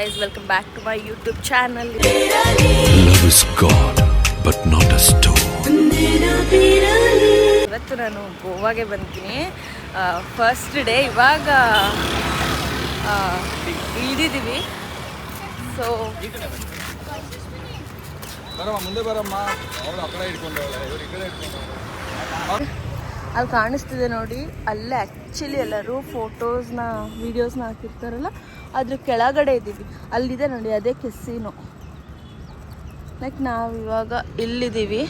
Guys, welcome back to my YouTube channel. Love is God, but not a stone. ಇವತ್ತು ನಾನು ಗೋವಾಗೆ ಬಂದಿದ್ದೀನಿ. First day ಇವಾಗ ಇಳಿದಿದ್ದೀವಿ. So ಅಲ್ಲಿ ಕಾಣಿಸ್ತಿದೆ ನೋಡಿ, ಅಲ್ಲೇ ಆ್ಯಕ್ಚುಲಿ ಎಲ್ಲರೂ ಫೋಟೋಸ್ನ ವೀಡಿಯೋಸ್ನ ಹಾಕಿರ್ತಾರಲ್ಲ ಅದ್ರ ಕೆಳಗಡೆ ಇದ್ದೀವಿ. ಅಲ್ಲಿದೆ ನೋಡಿ, ಅದೇ ಕೆಸ್ಸಿನೋ. ಲೈಕ್ ನಾವಿವಾಗ ಇಲ್ಲಿದ್ದೀವಿ,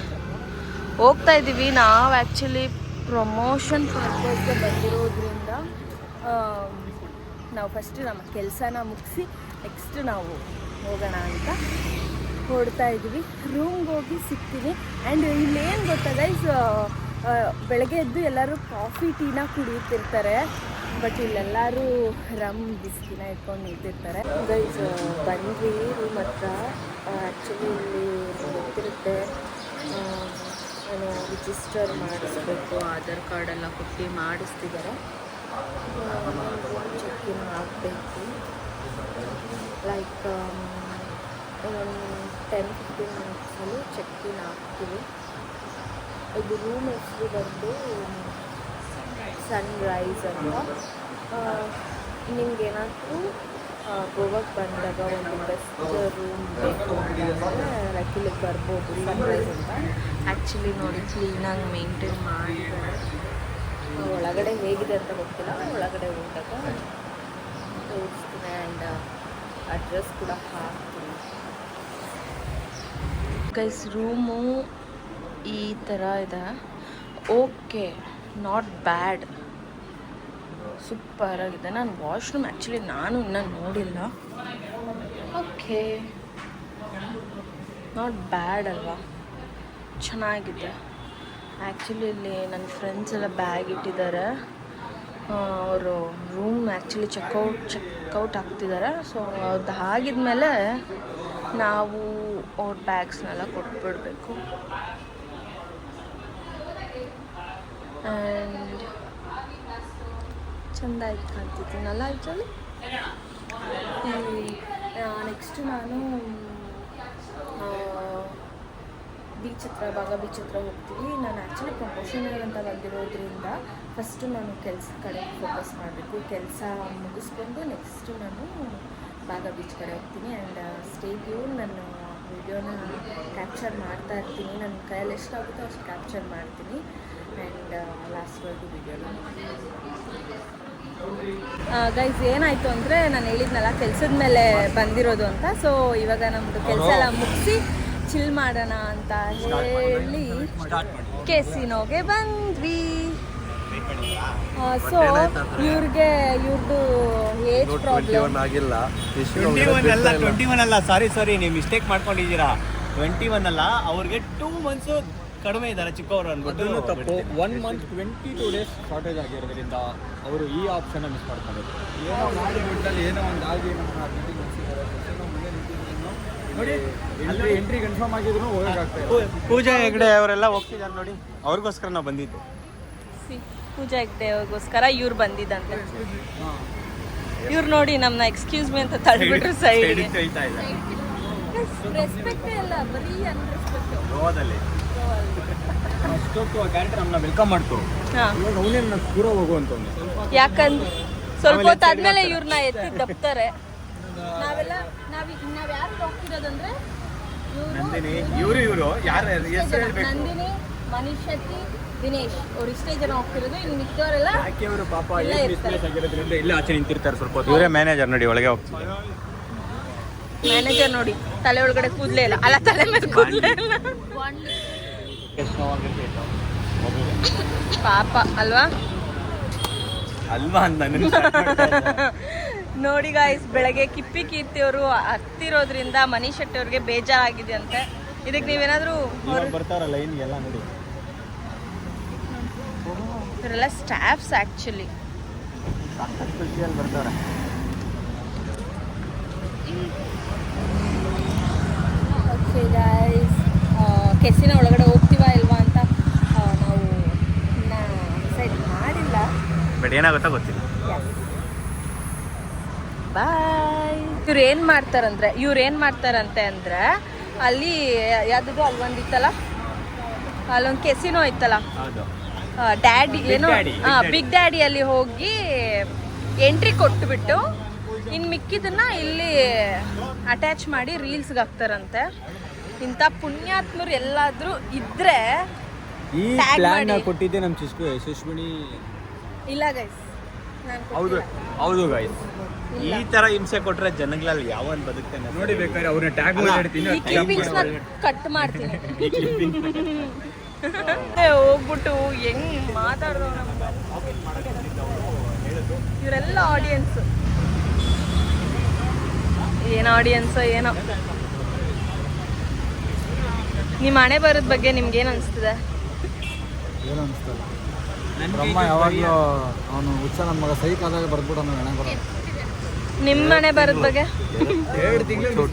ಹೋಗ್ತಾ ಇದ್ದೀವಿ. ನಾವು ಆ್ಯಕ್ಚುಲಿ ಪ್ರಮೋಷನ್ ಪರ್ಪಸ್ಗೆ ಬಂದಿರೋದ್ರಿಂದ ನಾವು ಫಸ್ಟ್ ನಮ್ಮ ಕೆಲಸನ ಮುಗಿಸಿ ನೆಕ್ಸ್ಟ್ ನಾವು ಹೋಗೋಣ ಅಂತ ಹೊಡ್ತಾ ಇದ್ದೀವಿ. ರೂಮ್ಗೆ ಹೋಗಿ ಸಿಗ್ತೀನಿ. ಆ್ಯಂಡ್ ಇಲ್ಲೇನು ಗೊತ್ತಾ ಗೈಸ್, ಬೆಳಗ್ಗೆ ಎದ್ದು ಎಲ್ಲರೂ ಕಾಫಿ ಟೀನ ಕುಡಿಯುತ್ತಿರ್ತಾರೆ, ಬಟ್ ಇಲ್ಲೆಲ್ಲರೂ ರಮ್ ಬಿಸ್ಕಿನ ಇಟ್ಕೊಂಡು ನಿಂತಿರ್ತಾರೆ. ಗೈಸ್ ಬಂದ್ವಿ ರೂಮ್ ಹತ್ರ. ಆ್ಯಕ್ಚುಲಿ ಇಲ್ಲಿ ಗೊತ್ತಿರುತ್ತೆ, ಏನು ರಿಜಿಸ್ಟರ್ ಮಾಡಿಸ್ಬೇಕು, ಆಧಾರ್ ಕಾರ್ಡೆಲ್ಲ ಕೊಟ್ಟು ಮಾಡಿಸ್ತಿದ್ದಾರೆ. ಚೆಕ್ಕಿನ್ ಆಗಬೇಕು. ಲೈಕ್ ಇನ್ನೊಂದು 10-15 ಮಿನಿಟ್ಸಲ್ಲಿ ಚೆಕ್ಕಿನ್ ಆಗ್ತೀವಿ. ಇದು ರೂಮ್ ಹೆಸರು ಬಂದು ಸನ್ರೈಸ್ ಅಂತ. ನಿಮ್ಗೇನಾದರೂ ಗೋವಾಕ್ಕೆ ಬಂದಾಗ ಒಂದು ಬೆಸ್ಟ್ ರೂಮ್ ಬೇಕು ಅಂತಂದರೆ ಲೈಕ್ ಇಲ್ಲಿಗೆ ಬರ್ಬೋದು. ಸನ್ರೈಸ್ ಅಂತ ಆ್ಯಕ್ಚುಲಿ ನೋಡಿ ಕ್ಲೀನಾಗಿ ಮೇಂಟೈನ್ ಮಾಡಿದ್ದಾರೆ. ಒಳಗಡೆ ಹೇಗಿದೆ ಅಂತ ಗೊತ್ತಿಲ್ಲ, ಒಳಗಡೆ ಹೋದಾಗ ತೋರಿಸ್ತೀನಿ ಆ್ಯಂಡ್ ಅಡ್ರೆಸ್ ಕೂಡ ಹಾಕ್ತೀನಿ. ಗೈಸ್ ರೂಮು ಈ ಥರ ಇದೆ. ಓಕೆ, ನಾಟ್ ಬ್ಯಾಡ್, ಸೂಪರ್ ಆಗಿದೆ. ನಾನು ವಾಶ್ರೂಮ್ ಆ್ಯಕ್ಚುಲಿ ನಾನು ಇನ್ನೂ ನೋಡಿಲ್ಲ. ಓಕೆ, ನಾಟ್ ಬ್ಯಾಡ್ ಅಲ್ವಾ, ಚೆನ್ನಾಗಿದೆ. ಆ್ಯಕ್ಚುಲಿ ಇಲ್ಲಿ ನನ್ನ ಫ್ರೆಂಡ್ಸ್ ಎಲ್ಲ ಬ್ಯಾಗ್ ಇಟ್ಟಿದ್ದಾರೆ. ಅವರು ರೂಮ್ ಆ್ಯಕ್ಚುಲಿ ಚೆಕ್ಔಟ್ ಆಗ್ತಿದ್ದಾರೆ. ಸೊ ಅದು ಆಗಿದ್ಮೇಲೆ ನಾವು ಅವ್ರ ಬ್ಯಾಗ್ಸ್ನೆಲ್ಲ ಕೊಟ್ಬಿಡಬೇಕು. ಆ್ಯಂಡ್ ಚೆಂದ ಆಯ್ತು ಕಾಣ್ತಿದ್ದೀನಲ್ಲ ಆ್ಯಕ್ಚುಲಿ. ನೆಕ್ಸ್ಟ್ ನಾನು ಬೀಚ್ ಹತ್ರ ಹೋಗ್ತೀವಿ. ನಾನು ಆ್ಯಕ್ಚುಲಿ ಪ್ರಮೋಷನ್ ಅಂತ ಬಂದಿರೋದ್ರಿಂದ ಫಸ್ಟು ನಾನು ಕೆಲಸದ ಕಡೆ ಫೋಕಸ್ ಮಾಡಬೇಕು. ಕೆಲಸ ಮುಗಿಸ್ಕೊಂಡು ನೆಕ್ಸ್ಟು ನಾನು ಬಾಗ ಬೀಚ್ ಕಡೆ ಹೋಗ್ತೀನಿ. ಆ್ಯಂಡ್ ಸ್ಟೇ ಟ್ಯೂನ್, ನಾನು ವಿಡಿಯೋನ ಕ್ಯಾಪ್ಚರ್ ಮಾಡ್ತಾ ಇರ್ತೀನಿ. ನನ್ನ ಕೈಯಲ್ಲಿ ಎಷ್ಟಾಗುತ್ತೋ ಅಷ್ಟು ಕ್ಯಾಪ್ಚರ್ ಮಾಡ್ತೀನಿ. ಆ್ಯಂಡ್ ಲಾಸ್ಟ್ವರೆಗೂ ವಿಡಿಯೋನ ಗೈಸ್ ಏನಾಯಿತು ಅಂದರೆ, ನಾನು ಹೇಳಿದ್ನಲ್ಲ ಕೆಲಸದ ಮೇಲೆ ಬಂದಿರೋದು ಅಂತ. ಸೊ ಇವಾಗ ನಮ್ಮದು ಕೆಲಸ ಎಲ್ಲ ಮುಗಿಸಿ ಚಿಲ್ ಮಾಡೋಣ ಅಂತ ಹೇಳಿ ಕೆಸಿನೋಗೆ ಬಂದ್ವಿ. ಸೊ ಇವ್ರದ್ದು ಏಜ್ ಪ್ರಾಬ್ಲಮ್ ಆಗಿಲ್ಲ. 21 ಅಲ್ಲ, ಸಾರಿ ನೀವು ಮಿಸ್ಟೇಕ್ ಮಾಡ್ಕೊಂಡಿದ್ದೀರಾ. 21 ಅಲ್ಲ, ಅವ್ರಿಗೆ 2 ಮಂತ್ಸ್ ಕಡಿಮೆ ಇದ್ದಾರೆ, ಚಿಕ್ಕವರು ಅಂದ್ಬಿಟ್ಟು. ತಪ್ಪು. 1 ಮಂತ್ 22 ಡೇಸ್ ಶಾರ್ಟೇಜ್ ಆಗಿರೋದ್ರಿಂದ ಅವರು ಈ ಆಪ್ಷನ್ ಮಿಸ್ ಮಾಡ್ಕೊಂಡಿದ್ರು. ಏನೋ ಮಾಡಿಬಿಟ್ಟಲ್ಲಿ ಏನೋ ಒಂದು ಆಗಿ ನೋಡಿ, ಎಂಟ್ರಿ ಕನ್ಫರ್ಮ್ ಆಗಿದ್ರು ಹೋಗಕ್ಕಾಗ್ತಾ. ಪೂಜಾ ಹೆಗ್ಡೆ ಅವರೆಲ್ಲ ಹೋಗ್ತಿದ್ದಾರೆ ನೋಡಿ, ಅವ್ರಿಗೋಸ್ಕರ ನಾವು ಬಂದಿದ್ದು. ಪೂಜಾ ಹೆಗ್ಡೆ ಅವ್ರಿಗೋಸ್ಕರ ಇವ್ರು ಬಂದಿದ್ದಂತೆ. ಇವ್ರು ನೋಡಿ ನಮ್ಮನ್ನ ಎಕ್ಸ್ಕ್ಯೂಸ್ ಮೀ ಅಂತ ತಳ್ಳಿಬಿಟ್ರು ಸೈಡ್. ರೆಸ್ಪೆಕ್ಟ್ ಇಲ್ಲ, ಬರೀ ಅನ್ರೆಸ್ಪೆಕ್ಟ್. ಗೋವಾದಲ್ಲಿ ಅಷ್ಟೊತ್ತು ಆ ಕ್ಯಾರೆಕ್ಟರ್ ನಮ್ಮನ್ನ ವೆಲ್ಕಮ್ ಮಾಡ್ತು. ಇವಾಗ ಅವನೇ ದೂರ ಹೋಗುವಂತ. ಯಾಕಂದ್ರೆ ಸ್ವಲ್ಪ ಹೊತ್ತಾದ್ಮೇಲೆ ಇವ್ರನ್ನ ಎತ್ತಿ ದಪ್ತಾರೆ. ನಾವ್ ಯಾರು ಹೋಗ್ತಿರೋದಂದ್ರೆ ನಂದಿನಿ, ಇವರು ಯಾರು ಹೆಸರು ಹೇಳ್ಬೇಕು? ನಂದಿನಿ, ಮನೀಶ್ ಶೆಟ್ಟಿ, ದಿನೇಶ್, ಅವ್ರು ಇಷ್ಟೇ ಜನ ಹೋಗ್ತಿರೋದು. ಇನ್ನು ಮಿಕ್ಕವರೆಲ್ಲ ಯಾಕೆ ಅವರು ಪಾಪ ಮಿಸ್ಟೇಕ್ ಆಗಿರೋದ್ರಿಂದ ಇಲ್ಲ ಆಚೆ ನಿಂತಿರ್ತಾರೆ. ಸ್ವಲ್ಪ ಇವರೇ ಮ್ಯಾನೇಜರ್ ನೋಡಿ, ಒಳಗೆ ಹೋಗ್ತಾರೆ. ಮ್ಯಾನೇಜರ್ ನೋಡಿ, ತಲೆ ಒಳಗಡೆ ಕೂದಲೇ ಇಲ್ಲ. ಅಲ್ಲ, ತಲೆ ಮೇಲೆ ಕೂದಲೇ ಇಲ್ಲ. ಪಾಪ ಅಲ್ವಾ ಅಂತ ನೋಡಿ ಗಾಯ್ಸ್, ಬೆಳಗ್ಗೆ ಕಿಪ್ಪಿ ಕೀರ್ತಿ ಅವರು ಹತ್ತಿರೋದ್ರಿಂದ ಮನೀಶ್ ಶೆಟ್ಟಿ ಅವ್ರಿಗೆ ಬೇಜಾರಾಗಿದೆ ಅಂತೆ. ಇದಕ್ಕೆ ನೀವೇನಾದ್ರೂ ಬರ್ತಾರಲ್ಲ ಎಲ್ಲ ನೋಡಿ, ಇವರೆಲ್ಲ ಸ್ಟಾಫ್ಸ್ ಆ್ಯಕ್ಚುಲಿ. ಬರ್ತಾರೆ. ಓಕೆ ಗಾಯ್ಸ್, ಕೆಸಿನ ಒಳಗಡೆ ಹೋಗ್ತೀವಾ ಇಲ್ವಾ ಅಂತ ನಾವು ಇನ್ನೂ ಡಿಸೈಡ್ ಮಾಡಿಲ್ಲ. ಬಟ್ ಏನಾಗುತ್ತಾ ಗೊತ್ತಿಲ್ಲ. ಬಾಯ್. ಇವ್ರು ಏನು ಮಾಡ್ತಾರಂತೆ ಅಂದರೆ ಅಲ್ಲಿ ಯಾವ್ದು ಅಲ್ಲಿ ಒಂದು ಇತ್ತಲ್ಲ, ಅಲ್ಲೊಂದು ಕೆಸಿನೋ ಇತ್ತಲ್ಲ, ಹೌದು. ಡ್ಯಾಡಿ ಏನೋ Daddy, ಬಿಗ್ ಡ್ಯಾಡಿಯಲ್ಲಿ ಹೋಗಿ ಎಂಟ್ರಿ ಕೊಟ್ಬಿಟ್ಟು ಇನ್ನು ಮಿಕ್ಕಿದನ್ನ ಇಲ್ಲಿ ಅಟ್ಯಾಚ್ ಮಾಡಿ ರೀಲ್ಸ್ಗೆ ಹಾಕ್ತಾರಂತೆ. ಇಂಥ ಪುಣ್ಯಾತ್ಮರು ಎಲ್ಲಾದರೂ ಇದ್ರೆ ಈ Tag ಪ್ಲಾನ್ ಮಾಡಿ. ಕೊಟ್ಟಿದ್ದೆ ನಮ್ಮ ಯಶಸ್ವಿನಿ. ಇಲ್ಲ ಗೈಸ್, ಹೌದು ಗೈಸ್. ಈ ತರ ಹಿಂಸೆ ಕೊಟ್ರೆ ಜನಗಳಲ್ಲಿ ಯಾವನ್ ಬದುಕ್ತಾನೆ ನೋಡಿ, ಬೇಕಾದ್ರೆ ಅವ್ರನ್ನ ಟ್ಯಾಗ್ ಅಲ್ಲ. ಮಾಡಿರ್ತೀನಿ. ಈ ಕ್ಲಿಪ್ಪಿಂಗ್ಸ್ನ ಕಟ್ ಮಾಡ್ತೀನಿ. ಹೋಗ್ಬಿಟ್ಟು ಹೆಂಗ್ ಮಾತಾಡೋದು, ಇವರೆಲ್ಲ ಆಡಿಯನ್ಸ್. ಏನು ಆಡಿಯನ್ಸೋ ಏನೋ. ನಿಮ್ಮ ಹಣೆ ಬರೋದ್ ಬಗ್ಗೆ ನಿಮ್ಗೇನು ಅನಿಸ್ತದೆ? ಏನು ಅನಿಸ್ತಲ್ಲ. ಬ್ರಹ್ಮ ಯಾವಾಗಲೂ ಅವನು ಹುಚ್ಚ ನನ್ನ ಮಗ ಸೈಕ್ ಆದಾಗ ಬರ್ದ್ಬಿಟ್ಟು ಅವನು ಹಣೆ ಬರೋದು. ನಿಮ್ಮ ಮನೆ ಬರೋದ್ ಬಗ್ಗೆ 2 ತಿಂಗಳು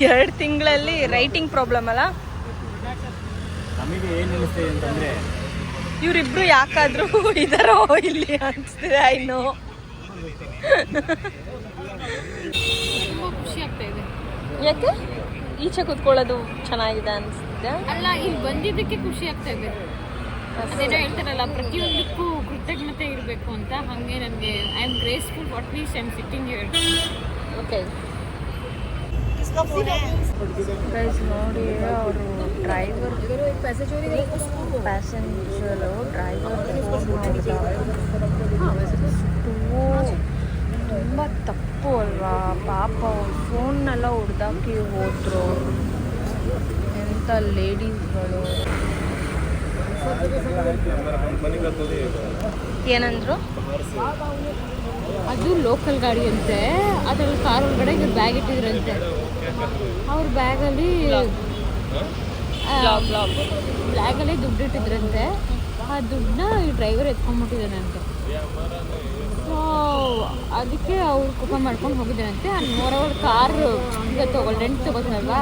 2 ತಿಂಗಳಲ್ಲಿ ರೈಟಿಂಗ್ ಪ್ರಾಬ್ಲಮ್ ಅಲ್ಲ. ನಮಗೆ ಏನ್ ಅನಿಸ್ತಿದೆ ಅಂತಂದ್ರೆ ಇವರಿಬ್ರು ಯಾಕಾದ್ರೂ ಇದಾರೋ ಇಲ್ಲಿ ಅನಿಸ್ತಿದೆ. ಐನೋ ತುಂಬಾ ಖುಷಿ ಆಗ್ತಾ ಇದೆ. ಯಾಕೆ ಈಚೆ ಕೂತ್ಕೊಳ್ಳೋದು ಚೆನ್ನಾಗಿದೆ ಅನಿಸ್ತಿದೆ. ಅಲ್ಲ, ಇಲ್ಲಿ ಬಂದಿದ್ದಕ್ಕೆ ಖುಷಿ ಆಗ್ತಾ ಇದೆ. ಅದೇನೋ ಹೇಳ್ತಾರಲ್ಲ, ಪ್ರತಿಯೊಂದಕ್ಕೂ ಕೃತಜ್ಞತೆ ಇರಬೇಕು ಅಂತ. ಹಾಗೆ ನನಗೆ I am graceful what means I am sitting here. Okay guys, ನೋಡಿ ಅವರು ಡ್ರೈವರ್ ಪ್ಯಾಸೆಂಜರು ಡ್ರೈವರ್ ತುಂಬ ತಪ್ಪು ಅಲ್ವಾ ಪಾಪ. ಅವ್ರು ಫೋನ್ನೆಲ್ಲ ಹೊಡೆದಾಕಿ ಹೋದ್ರು. ಎಂಥ ಲೇಡೀಸ್ಗಳು. ಏನಂದ್ರು? ಅದು ಲೋಕಲ್ ಗಾಡಿ ಅಂತೆ. ಅದ್ರಲ್ಲಿ ಕಾರ್ ಒಳಗಡೆ ಇವ್ರು ಬ್ಯಾಗ್ ಇಟ್ಟಿದ್ರಂತೆ. ಅವ್ರ ಬ್ಯಾಗಲ್ಲಿ ದುಡ್ಡು ಇಟ್ಟಿದ್ರಂತೆ. ಆ ದುಡ್ಡನ್ನ ಈ ಡ್ರೈವರ್ ಎತ್ಕೊಂಡ್ಬಿಟ್ಟಿದ್ದಾನಂತೆ. ಸೊ ಅದಕ್ಕೆ ಅವ್ರು ಕೋಪ ಮಾಡ್ಕೊಂಡು ಹೋಗಿದ್ದಾನಂತೆ. ಮೋರವ್ರ ಕಾರ್ ಈಗ ರೆಂಟ್ ತಗೋತಾರಲ್ವಾ,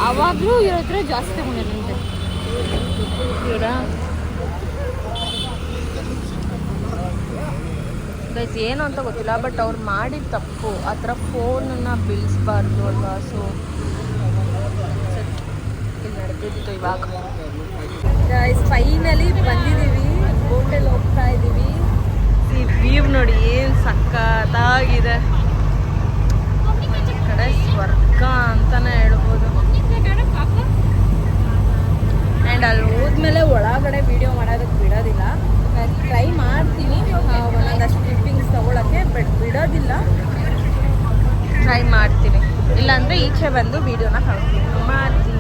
ಆವಾಗಲೂ ಇವ್ರ ಹತ್ರ ಜಾಸ್ತಿ ತಗೊಂಡಿರಂತೆ. ಗೈಸ್ ಏನು ಅಂತ ಗೊತ್ತಿಲ್ಲ, ಬಟ್ ಅವ್ರು ಮಾಡಿದ ತಪ್ಪು. ಆ ಥರ ಫೋನನ್ನು ಬೀಳಿಸ್ಬಾರ್ದು ಅಲ್ವಾ. ಸೊ ಇಲ್ಲಿ ನಡೆದಿತ್ತು. ಇವಾಗ ಗೈಸ್ ಫೈನಲಿ ಬಂದಿದ್ದೀವಿ, ಬೋಟಲ್ಲಿ ಹೋಗ್ತಾ ಇದ್ದೀವಿ. ಈ ವ್ಯೂ ನೋಡಿ ಏನು ಸಕ್ಕತ್ತಾಗಿದೆ. ಈ ಕಡೆ ಸ್ವರ್ಗ ಅಂತಲೇ ಹೇಳ್ಬೋದು. ಆ್ಯಂಡ್ ಅಲ್ಲಿ ಹೋದ್ಮೇಲೆ ಒಳಗಡೆ ವೀಡಿಯೋ ಮಾಡೋದಕ್ಕೆ ಬಿಡೋದಿಲ್ಲ. ನಾನು ಟ್ರೈ ಮಾಡ್ತೀನಿ ಒಂದೊಂದಷ್ಟು ಕ್ಲಿಪ್ಪಿಂಗ್ಸ್ ತೊಗೊಳಕ್ಕೆ, ಬಟ್ ಬಿಡೋದಿಲ್ಲ. ಟ್ರೈ ಮಾಡ್ತೀನಿ, ಇಲ್ಲಾಂದರೆ ಈಚೆ ಬಂದು ವೀಡಿಯೋನ ಮಾಡ್ತೀನಿ.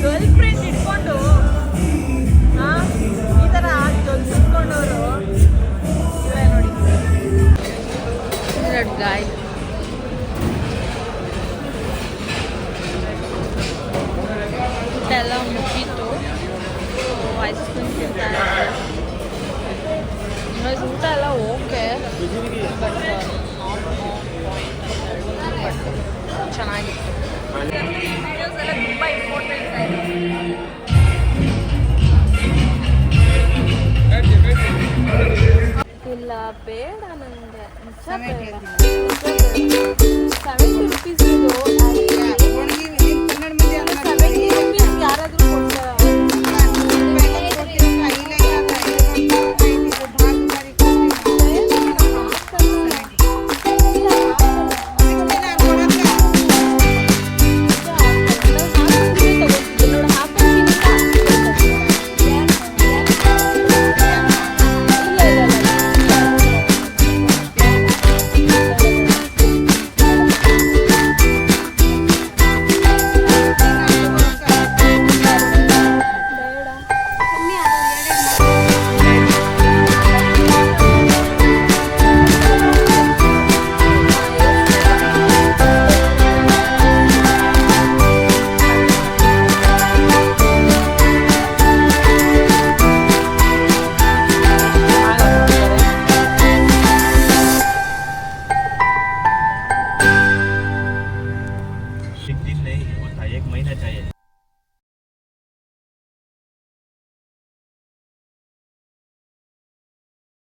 ಗರ್ಲ್ ಫ್ರೆಂಡ್ ಇಟ್ಕೊಂಡು ಈ ಥರ ಜೊಲ್ಸ್ಕೊಂಡವರು ನೋಡಿ. ನೋಡಿ ಗಾಯ ಊಟ ಎಲ್ಲ ಮುಗೀತು. ಐಸ್ ಕ್ರೀಮ್ ತಿಂತಾರೆ. ಊಟ ಎಲ್ಲ ಓಕೆ, ಬಟ್ ಚೆನ್ನಾಗಿತ್ತು. ವಿಡಿಯೋಸ್ ಎಲ್ಲ ತುಂಬ ಇಂಪಾರ್ಟೆಂಟ್ ಆಗಿದೆ. ಇಲ್ಲ ಬೇಡ ನನಗೆ 70 ರೂಪೀಸ್